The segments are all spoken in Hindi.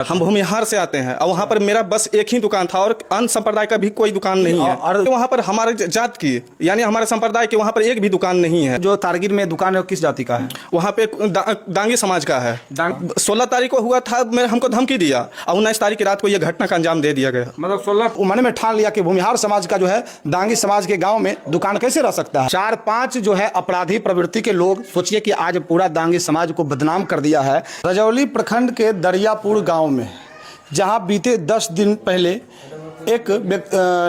हम भूमिहार से आते हैं और वहाँ पर मेरा बस एक ही दुकान था और अन्य संप्रदाय का भी कोई दुकान नहीं है। और वहाँ पर हमारे जात की यानी हमारे संप्रदाय के वहाँ पर एक भी दुकान नहीं है। जो तारगिर में दुकान है वो किस जाति का है? वहाँ पे दांगी समाज का है। 16 तारीख को हुआ था, हमको धमकी दिया और 19 तारीख की रात को यह घटना का अंजाम दे दिया गया। मतलब 16 मन में ठान लिया कि भूमिहार समाज का जो है दांगी समाज के गाँव में दुकान कैसे रह सकता है। 4-5 जो है अपराधी प्रवृत्ति के लोग, सोचिए कि आज पूरा दांगी समाज को बदनाम कर दिया है। रजौली प्रखंड के दरियापुर गाँव में, जहां बीते 10 दिन पहले एक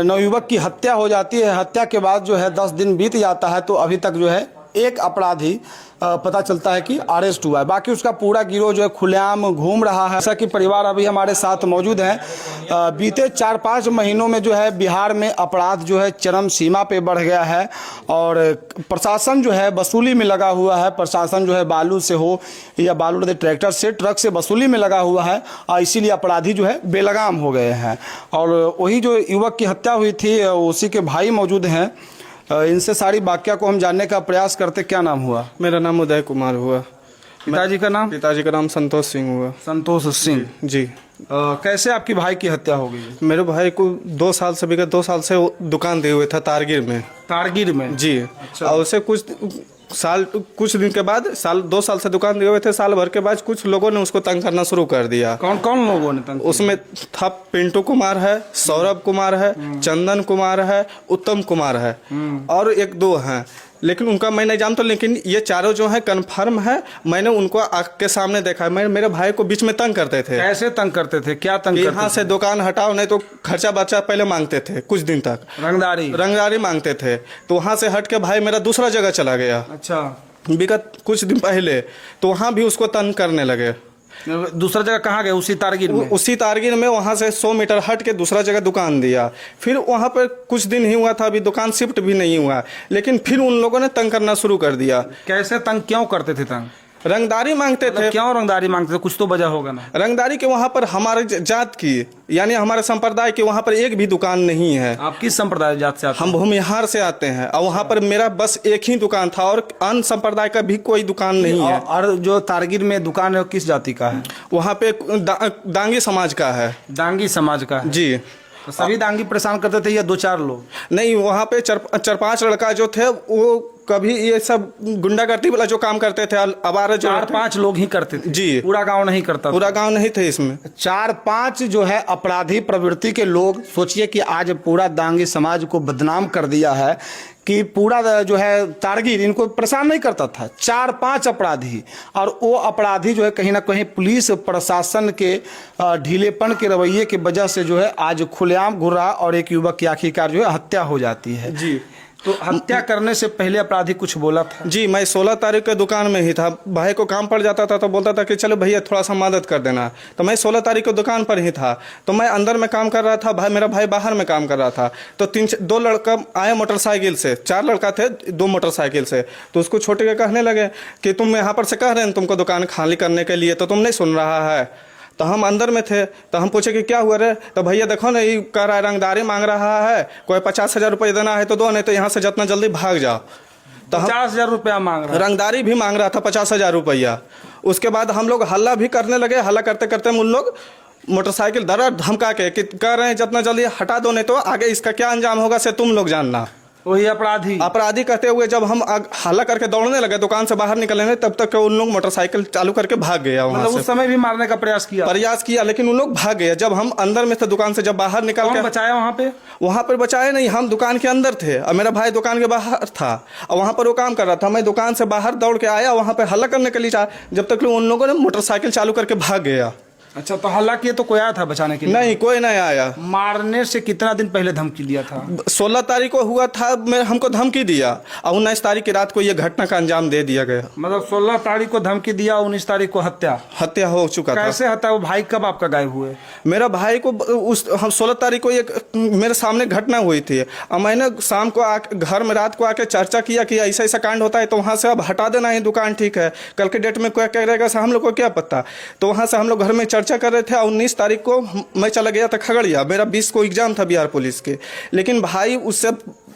नवयुवक की हत्या हो जाती है। हत्या के बाद जो है 10 दिन बीत जाता है तो अभी तक जो है एक अपराधी पता चलता है कि अरेस्ट हुआ है। बाकी उसका पूरा गिरोह जो है खुलेआम घूम रहा है। ऐसा कि परिवार अभी हमारे साथ मौजूद हैं। बीते 4-5 महीनों में जो है बिहार में अपराध जो है चरम सीमा पे बढ़ गया है और प्रशासन जो है वसूली में लगा हुआ है। प्रशासन जो है बालू से हो या बालू लदे ट्रैक्टर से, ट्रक से वसूली में लगा हुआ है और इसीलिए अपराधी जो है बेलगाम हो गए हैं। और वही जो युवक की हत्या हुई थी उसी के भाई मौजूद हैं। इनसे सारी वाकया को हम जानने का प्रयास करते। क्या नाम हुआ? मेरा नाम उदय कुमार हुआ। पिताजी का नाम? पिताजी का नाम संतोष सिंह हुआ। संतोष सिंह जी। कैसे आपकी भाई की हत्या हो गई? मेरे भाई को 2 साल से बिगड़ 2 साल से दुकान दिए हुए था तारगिर में। तारगिर में? जी। अच्छा। और उसे कुछ दिन के बाद 2 साल से दुकान दिए हुए थे। साल भर के बाद कुछ लोगों ने उसको तंग करना शुरू कर दिया। कौन कौन लोगों ने तंग? उसमें था पिंटू कुमार है, सौरभ कुमार है, चंदन कुमार है, उत्तम कुमार है और 1-2 हैं, लेकिन उनका मैं नहीं जानता। लेकिन ये चारों जो है कन्फर्म है, मैंने उनको आँख के सामने देखा है। मेरे भाई को बीच में तंग करते थे। कैसे तंग करते थे? क्या तंग करते थे? यहाँ से दुकान हटाओ नहीं तो खर्चा बर्चा पहले मांगते थे। कुछ दिन तक रंगदारी मांगते थे। तो वहाँ से हट के भाई मेरा दूसरा जगह चला गया। अच्छा। विगत कुछ दिन पहले तो वहाँ भी उसको तंग करने लगे। दूसरा जगह कहाँ गए? उसी तारगिर में? उसी तारगिर में वहाँ से 100 मीटर हट के दूसरा जगह दुकान दिया। फिर वहाँ पर कुछ दिन ही हुआ था, अभी दुकान शिफ्ट भी नहीं हुआ, लेकिन फिर उन लोगों ने तंग करना शुरू कर दिया। कैसे तंग क्यों करते थे? तंग रंगदारी मांगते थे। क्यों रंगदारी मांगते थे? कुछ तो वजह होगा ना। रंगदारी के वहाँ पर हमारे जात की यानी हमारे संप्रदाय के वहाँ पर एक भी दुकान नहीं है। आप किस संप्रदाय जात से आते हैं? हम भूमिहार से आते हैं और वहाँ पर मेरा बस एक ही दुकान था और अन्य संप्रदाय का भी कोई दुकान नहीं है। और जो तारगिर में दुकान है वो किस जाति का है? वहाँ पे दांगी समाज का है। दांगी समाज का? जी। तो सभी दांगी परेशान करते थे या 2-4 लोग? नहीं, वहाँ पे 4-5 लड़का जो थे वो कभी ये सब गुंडागर्दी वाला जो काम करते थे, अबारे जो 4-5 लोग ही करते थे। जी। पूरा गांव नहीं करता? पूरा गांव नहीं थे इसमें। 4-5 जो है अपराधी प्रवृत्ति के लोग, सोचिए कि आज पूरा दांगी समाज को बदनाम कर दिया है कि पूरा जो है तारगिर इनको परेशान नहीं करता था। 4-5 अपराधी, और वो अपराधी जो है कहीं ना कहीं पुलिस प्रशासन के ढीलेपन के रवैये की वजह से जो है आज खुलेआम घूर रहा और एक युवक की आखिरकार जो है हत्या हो जाती है। जी। तो हत्या करने से पहले अपराधी कुछ बोला था? जी, मैं 16 तारीख के दुकान में ही था। भाई को काम पड़ जाता था तो बोलता था कि चलो भैया थोड़ा सा मदद कर देना। तो मैं 16 तारीख को दुकान पर ही था। तो मैं अंदर में काम कर रहा था, मेरा भाई बाहर में काम कर रहा था। तो 2 लड़का आए मोटरसाइकिल से, 4 लड़का थे 2 मोटरसाइकिल से। तो उसको छोटे के कहने लगे कि तुम यहाँ पर से कह रहे हैं तुमको दुकान खाली करने के लिए, तो तुम नहीं सुन रहा है। तो हम अंदर में थे तो हम पूछे कि क्या हुआ रे? तो भैया देखो ना, ये कह रहा है रंगदारी मांग रहा है, कोई 50,000 रुपये देना है तो दो, नहीं तो यहाँ से जितना जल्दी भाग जाओ। तो 50,000 रुपया मांग रहा है? रंगदारी भी मांग रहा था 50,000 रुपया। उसके बाद हम लोग हल्ला भी करने लगे। हल्ला करते करते उन लोग मोटरसाइकिल दरा धमका के कि कह रहे हैं जितना जल्दी हटा दो नहीं तो आगे इसका क्या अंजाम होगा से तुम लोग जानना। वही अपराधी कहते हुए जब हम हल्ला करके दौड़ने लगे, दुकान से बाहर निकलने, तब तक उन लोग मोटरसाइकिल चालू करके भाग गया। वहाँ मतलब उस समय भी मारने का प्रयास किया लेकिन उन लोग भाग गए। जब हम अंदर में थे दुकान से, जब बाहर निकल के बचाया वहाँ पे बचाए नहीं, हम दुकान के अंदर थे और मेरा भाई दुकान के बाहर था और वहाँ पर वो काम कर रहा था। मैं दुकान से बाहर दौड़ के आया, वहाँ पे हल्ला करने के लिए जब तक उन लोगों ने मोटरसाइकिल चालू करके भाग गया। अच्छा, तो हल्ला किए तो कोई आया था बचाने के लिए? नहीं, कोई नहीं आया। मारने से कितना दिन पहले धमकी दिया था? 16 तारीख को हुआ था, हमको धमकी दिया और 19 तारीख की रात को यह घटना का अंजाम दे दिया गया। मतलब 16 तारीख को धमकी दिया, 19 तारीख को हत्या हो चुका था। कैसे हत्या? वो भाई कब आपका गायब हुए? मेरा भाई को हम 16 तारीख को एक मेरे सामने घटना हुई थी और मैंने शाम को घर में रात को आके चर्चा किया कि ऐसा ऐसा कांड होता है, तो वहाँ से अब हटा देना है दुकान, ठीक है, कल के डेट में क्या करेगा हम लोग को क्या पता। तो वहाँ से हम लोग घर में चर्चा कर रहे थे और 19 तारीख को मैं चला गया था खगड़िया। मेरा 20 को एग्जाम था बिहार पुलिस के, लेकिन भाई उससे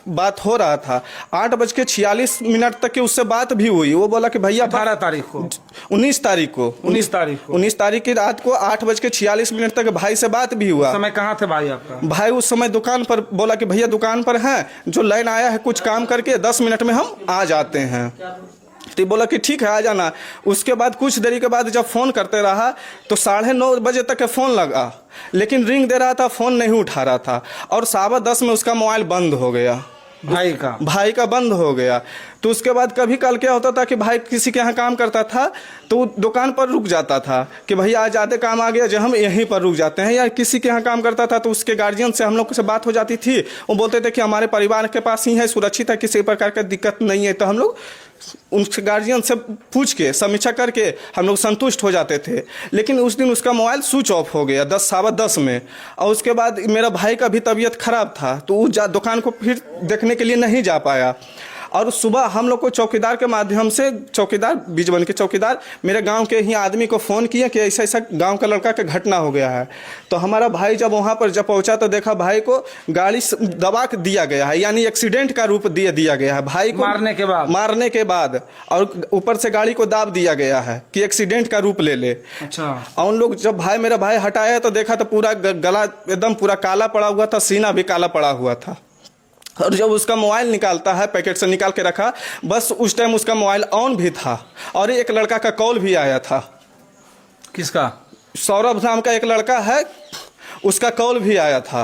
बात हो रहा था। 8:46 तक की उससे बात भी हुई। वो बोला कि भैया 18 तारीख को 19 तारीख को 19 तारीख को 19 तारीख की रात को 8:46 तक भाई से बात भी हुआ। समय कहाँ थे भाई आपका? भाई उस समय दुकान पर, बोला कि भैया दुकान पर हैं, जो लाइन आया है कुछ काम करके 10 मिनट में हम आ जाते हैं। तो बोला कि ठीक है आ जाना। उसके बाद कुछ देरी के बाद जब फ़ोन करते रहा तो 9:30 बजे तक के फ़ोन लगा, लेकिन रिंग दे रहा था, फ़ोन नहीं उठा रहा था। और 10:15 में उसका मोबाइल बंद हो गया, भाई का बंद हो गया। तो उसके बाद कभी कल क्या होता था कि भाई किसी के यहाँ काम करता था तो दुकान पर रुक जाता था कि भैया आज ज़्यादा काम आ गया, जो हम यहीं पर रुक जाते हैं। या किसी के यहाँ काम करता था तो उसके गार्जियन से हम लोग से बात हो जाती थी, वो बोलते थे कि हमारे परिवार के पास ही है, सुरक्षित है, किसी प्रकार का दिक्कत नहीं है। तो हम लोग उनसे गार्जियन से पूछ के समीक्षा करके हम लोग संतुष्ट हो जाते थे। लेकिन उस दिन उसका मोबाइल स्विच ऑफ हो गया 10:10 में। और उसके बाद मेरा भाई का भी तबीयत खराब था तो वो दुकान को फिर देखने के लिए नहीं जा पाया। और सुबह हम लोग को चौकीदार के माध्यम से, चौकीदार बीजबन के चौकीदार मेरे गांव के ही आदमी को फ़ोन किया कि ऐसा ऐसा गांव का लड़का का घटना हो गया है। तो हमारा भाई जब वहां पर जब पहुंचा तो देखा भाई को गाड़ी दबा के दिया गया है, यानी एक्सीडेंट का रूप दिया गया है भाई को मारने के बाद और ऊपर से गाड़ी को दाब दिया गया है कि एक्सीडेंट का रूप ले ले। अच्छा। और उन लोग जब मेरा भाई हटाया तो देखा तो पूरा गला एकदम पूरा काला पड़ा हुआ था, सीना भी काला पड़ा हुआ था। और जब उसका मोबाइल निकालता है, पैकेट से निकाल के रखा, बस उस टाइम उसका मोबाइल ऑन भी था और एक लड़का का कॉल भी आया था। किसका? सौरभ नाम का एक लड़का है, उसका कॉल भी आया था।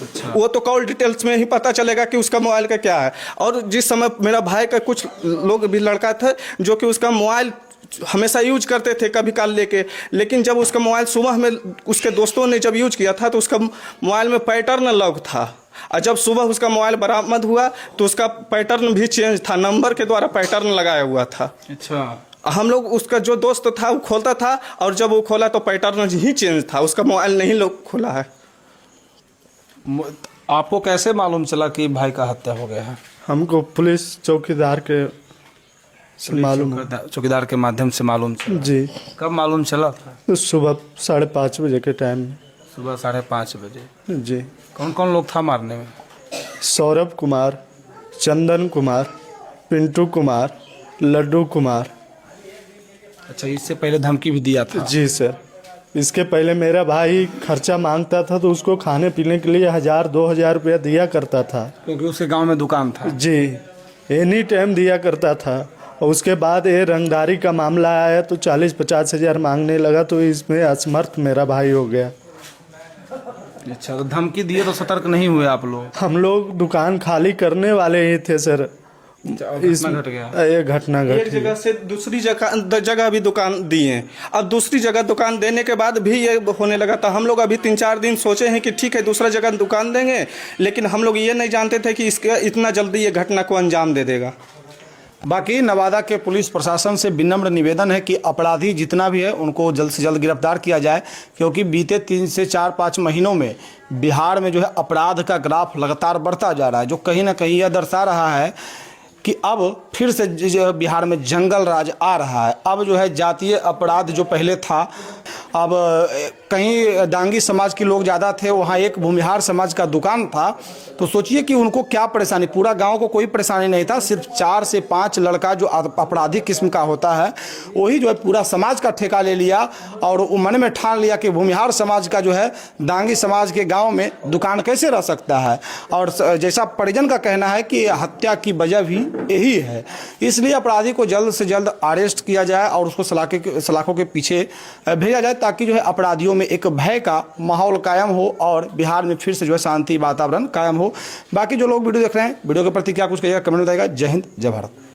अच्छा। वो तो कॉल डिटेल्स में ही पता चलेगा कि उसका मोबाइल का क्या है। और जिस समय मेरा भाई का कुछ लोग भी लड़का थे जो कि उसका मोबाइल हमेशा यूज करते थे कभी काल लेके, लेकिन जब उसका मोबाइल सुबह में उसके दोस्तों ने जब यूज किया था तो उसका मोबाइल में पैटर्न लॉक था। और जब सुबह उसका मोबाइल बरामद हुआ तो उसका पैटर्न भी चेंज था, नंबर के द्वारा पैटर्न लगाया हुआ था। अच्छा। हम लोग उसका जो दोस्त था वो खोलता था और जब वो खोला तो पैटर्न ही चेंज था, उसका मोबाइल नहीं लोग खोला है। आपको कैसे मालूम चला कि भाई का हत्या हो गया है? हमको पुलिस चौकीदार के मालूम, चौकीदार के माध्यम से मालूम चला। जी। कब मालूम चला था? सुबह 5:30 बजे के टाइम में। सुबह 5:30 बजे। जी। कौन कौन लोग था मारने में? सौरभ कुमार, चंदन कुमार, पिंटू कुमार, लड्डू कुमार। अच्छा, इससे पहले धमकी भी दिया था? जी सर, इसके पहले मेरा भाई खर्चा मांगता था तो उसको खाने पीने के लिए 1000-2000 रुपया दिया करता था, क्योंकि उसके गांव में दुकान था। जी, एनी टाइम दिया करता था। और उसके बाद ये रंगदारी का मामला आया तो 40-50 हज़ार मांगने लगा तो इसमें असमर्थ मेरा भाई हो गया। अच्छा, तो धमकी दिए तो सतर्क नहीं हुए आप लोग? हम लोग दुकान खाली करने वाले ही थे सर, घटना घट गया। ये घटना घट एक जगह से दूसरी जगह भी दुकान दिए। अब दूसरी जगह दुकान देने के बाद भी ये होने लगा था। हम लोग अभी 3-4 दिन सोचे हैं कि ठीक है दूसरा जगह दुकान देंगे, लेकिन हम लोग ये नहीं जानते थे कि इसके इतना जल्दी ये घटना को अंजाम दे देगा। बाकी नवादा के पुलिस प्रशासन से विनम्र निवेदन है कि अपराधी जितना भी है उनको जल्द से जल्द गिरफ्तार किया जाए, क्योंकि बीते 3 से 4-5 महीनों में बिहार में जो है अपराध का ग्राफ लगातार बढ़ता जा रहा है, जो कहीं ना कहीं यह दर्शा रहा है कि अब फिर से जो बिहार में जंगल राज आ रहा है। अब जो है जातीय अपराध जो पहले था, अब कहीं डांगी समाज के लोग ज़्यादा थे, वहाँ एक भूमिहार समाज का दुकान था, तो सोचिए कि उनको क्या परेशानी। पूरा गांव को कोई परेशानी नहीं था, सिर्फ 4 से 5 लड़का जो आपराधिक किस्म का होता है वही जो है पूरा समाज का ठेका ले लिया और वो मन में ठान लिया कि भूमिहार समाज का जो है डांगी समाज के गाँव में दुकान कैसे रह सकता है। और जैसा परिजन का कहना है कि हत्या की वजह भी यही है, इसलिए अपराधी को जल्द से जल्द अरेस्ट किया जाए और उसको सलाखों के पीछे भेजा जाए, ताकि जो है अपराधियों में एक भय का माहौल कायम हो और बिहार में फिर से जो है शांति वातावरण कायम हो। बाकी जो लोग वीडियो देख रहे हैं, वीडियो के प्रति क्या कुछ कहिएगा कमेंट में बताइएगा। जय हिंद, जय भारत।